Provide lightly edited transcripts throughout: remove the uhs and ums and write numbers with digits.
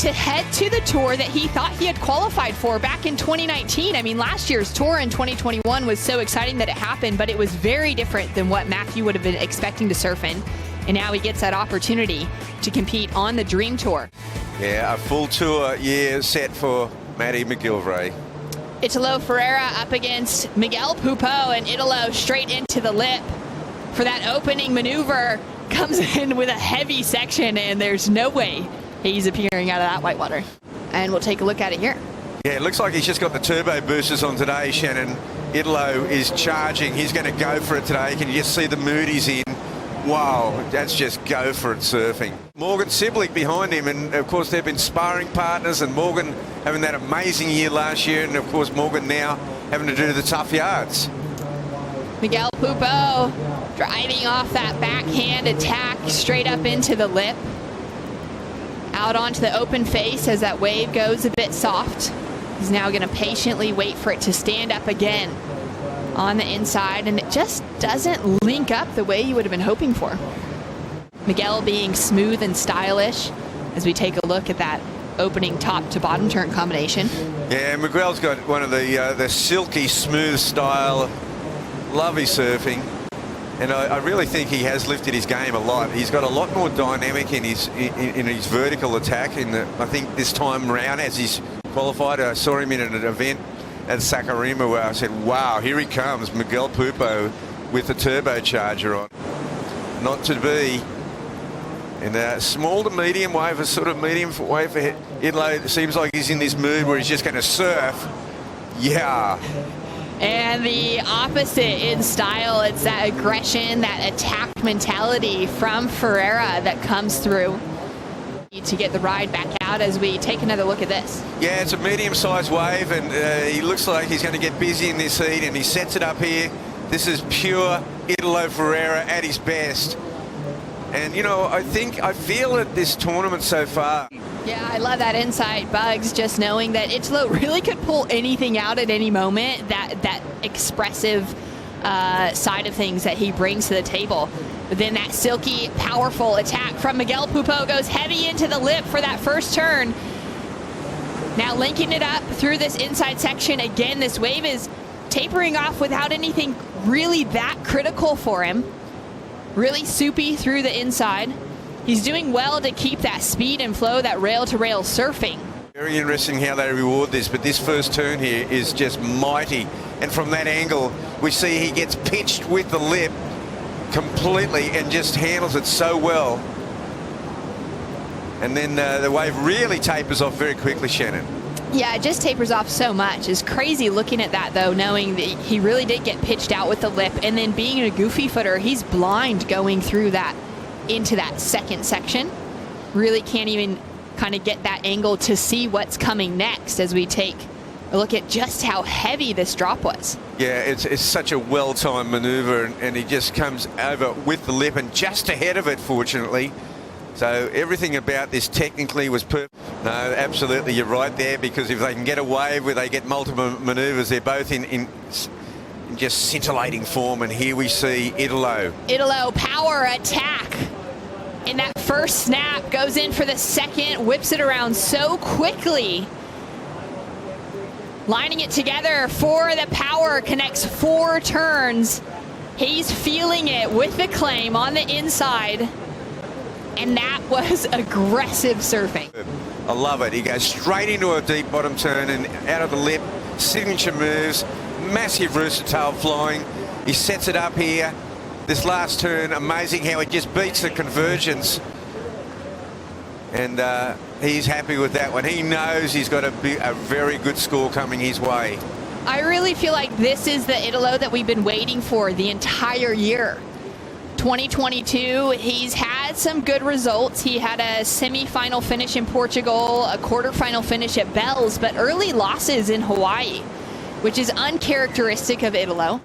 to head to the tour that he thought he had qualified for back in 2019. I mean, last year's tour in 2021 was so exciting that it happened, but it was very different than what Matthew would have been expecting to surf in. And now he gets that opportunity to compete on the Dream Tour. Yeah, a full tour year set for Matty McGillivray. Italo Ferreira up against Miguel Pupo, and Italo straight into the lip for that opening maneuver. Comes in with a heavy section, and there's no way he's appearing out of that whitewater. And we'll take a look at it here. Yeah, it looks like he's just got the turbo boosters on today, Shannon. Italo is charging. He's going to go for it today. Can you just see the mood he's in? Wow, that's just go for it surfing. Morgan Siblick behind him, and of course they've been sparring partners, and Morgan having that amazing year last year, and of course Morgan now having to do the tough yards. Miguel Pupo driving off that backhand attack straight up into the lip. Out onto the open face as that wave goes a bit soft. He's now going to patiently wait for it to stand up again on the inside, and it just doesn't link up the way you would have been hoping for. Miguel being smooth and stylish as we take a look at that opening top to bottom turn combination. Yeah, Miguel's got one of the silky smooth style, lovely surfing, and I really think he has lifted his game a lot. He's got a lot more dynamic in his vertical attack. I think this time round, as he's qualified, I saw him in an event at Sakarima where I said, wow, here he comes, Miguel Pupo with the turbocharger on. Not to be. In a small to medium wave, a sort of medium wave for Italo. It seems like he's in this mood where he's just going to surf. Yeah. And the opposite in style, it's that aggression, that attack mentality from Ferreira that comes through. To get the ride back out as we take another look at this. Yeah, it's a medium-sized wave, and he looks like he's going to get busy in this heat, and he sets it up here. This is pure Italo Ferreira at his best. And, you know, I feel at this tournament so far. Yeah, I love that insight, Bugs, just knowing that Italo really could pull anything out at any moment, that expressive side of things that he brings to the table. But then that silky, powerful attack from Miguel Pupo goes heavy into the lip for that first turn. Now linking it up through this inside section. Again, this wave is tapering off without anything really that critical for him. Really soupy through the inside. He's doing well to keep that speed and flow, that rail-to-rail surfing. Very interesting how they reward this, but this first turn here is just mighty. And from that angle, we see he gets pitched with the lip completely and just handles it so well. And then the wave really tapers off very quickly, Shannon. Yeah, it just tapers off so much. It's crazy looking at that, though, knowing that he really did get pitched out with the lip, and then being a goofy footer, he's blind going through that into that second section. Really can't even kind of get that angle to see what's coming next as we take a look at just how heavy this drop was. Yeah, it's such a well-timed maneuver, and he just comes over with the lip and just ahead of it, fortunately. So everything about this technically was perfect. No, absolutely, you're right there, because if they can get a wave where they get multiple maneuvers, they're both in just scintillating form, and here we see Italo. Italo, power attack. And that first snap goes in for the second, whips it around so quickly. Lining it together for the power, connects 4 turns. He's feeling it with the claim on the inside. And that was aggressive surfing. I love it. He goes straight into a deep bottom turn and out of the lip. Signature moves, massive versatile flying. He sets it up here. This last turn, amazing how he just beats the convergence. And he's happy with that one. He knows he's got a very good score coming his way. I really feel like this is the Italo that we've been waiting for the entire year. 2022, he's had some good results. He had a semi-final finish in Portugal, a quarterfinal finish at Bells, but early losses in Hawaii, which is uncharacteristic of Italo.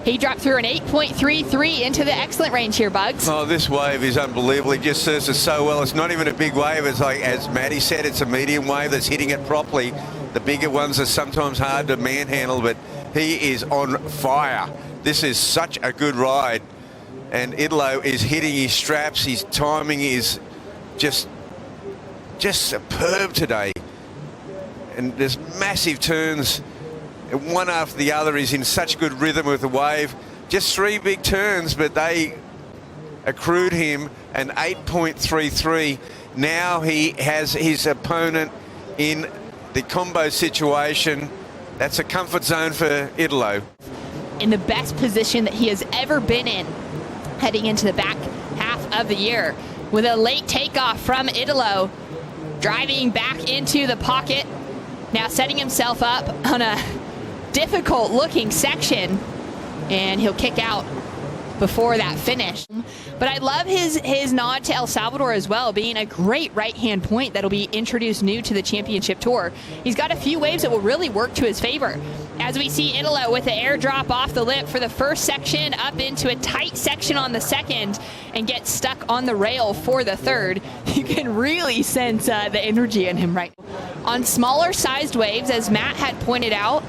He dropped through an 8.33 into the excellent range here, Bugs. Oh, this wave is unbelievable. He just surfs it so well. It's not even a big wave. It's like, as Matty said, it's a medium wave that's hitting it properly. The bigger ones are sometimes hard to manhandle, but he is on fire. This is such a good ride. And Italo is hitting his straps. His timing is just just superb today. And there's massive turns, and one after the other. Is in such good rhythm with the wave. Just 3 big turns, but they accrued him an 8.33. Now he has his opponent in the combo situation. That's a comfort zone for Italo. In the best position that he has ever been in heading into the back half of the year, with a late takeoff from Italo, driving back into the pocket, now setting himself up on a difficult looking section, and he'll kick out before that finish. But I love his nod to El Salvador as well, being a great right-hand point that'll be introduced new to the championship tour. He's got a few waves that will really work to his favor. As we see Italo with the airdrop off the lip for the first section, up into a tight section on the second, and get stuck on the rail for the third. You can really sense the energy in him right now. On smaller sized waves, as Matt had pointed out,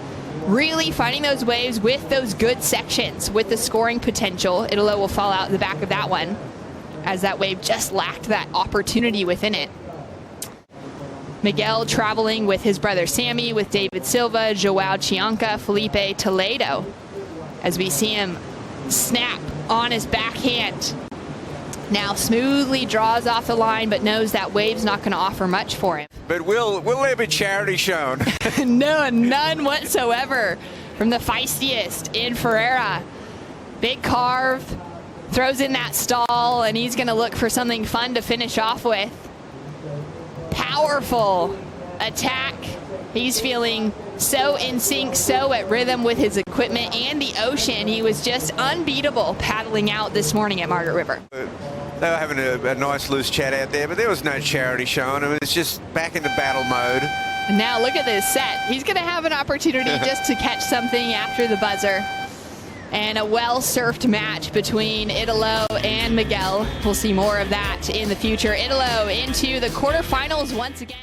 really finding those waves with those good sections with the scoring potential. Italo will fall out the back of that one, as that wave just lacked that opportunity within it. Miguel traveling with his brother Sammy, with David Silva, Joao Chianca, Felipe Toledo, as we see him snap on his backhand. Now smoothly draws off the line, but knows that wave's not going to offer much for him. But will there be charity shown? No, none whatsoever from the feistiest in Ferreira. Big carve, throws in that stall, and he's going to look for something fun to finish off with. Powerful attack. He's feeling so in sync, so at rhythm with his equipment and the ocean. He was just unbeatable paddling out this morning at Margaret River. They were having a nice loose chat out there, but there was no charity shown. I mean, it's just back into battle mode. Now look at this set. He's going to have an opportunity just to catch something after the buzzer. And a well-surfed match between Italo and Miguel. We'll see more of that in the future. Italo into the quarterfinals once again.